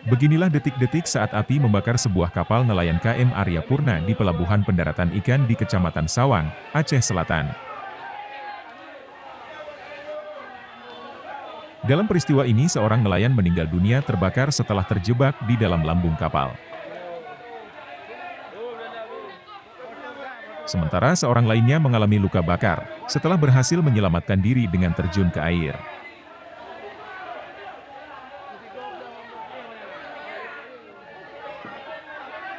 Beginilah detik-detik saat api membakar sebuah kapal nelayan KM Arya Purna di Pelabuhan Pendaratan Ikan di Kecamatan Sawang, Aceh Selatan. Dalam peristiwa ini seorang nelayan meninggal dunia terbakar setelah terjebak di dalam lambung kapal. Sementara seorang lainnya mengalami luka bakar, setelah berhasil menyelamatkan diri dengan terjun ke air.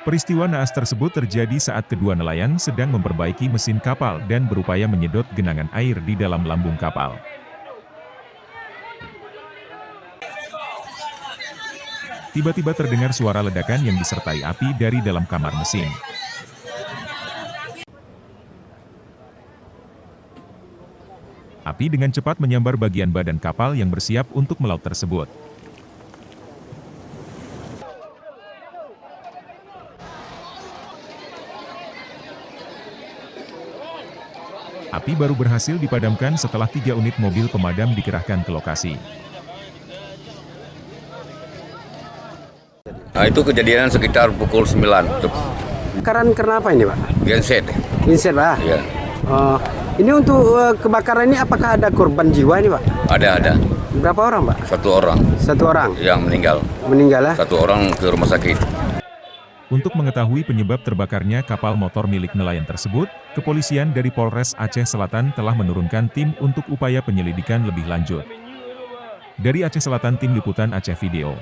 Peristiwa naas tersebut terjadi saat kedua nelayan sedang memperbaiki mesin kapal dan berupaya menyedot genangan air di dalam lambung kapal. Tiba-tiba terdengar suara ledakan yang disertai api dari dalam kamar mesin. Api dengan cepat menyambar bagian badan kapal yang bersiap untuk melaut tersebut. Api baru berhasil dipadamkan setelah 3 unit mobil pemadam dikerahkan ke lokasi. Nah, itu kejadian sekitar pukul 9. Kebakaran apa ini, Pak? Genset. Genset, Pak? Iya. Oh, ini untuk kebakaran ini apakah ada korban jiwa ini, Pak? Ada. Berapa orang, Pak? 1 orang. 1 orang? Yang meninggal. Meninggal, ya? 1 orang ke rumah sakit. Untuk mengetahui penyebab terbakarnya kapal motor milik nelayan tersebut, kepolisian dari Polres Aceh Selatan telah menurunkan tim untuk upaya penyelidikan lebih lanjut. Dari Aceh Selatan, Tim Liputan Aceh Video.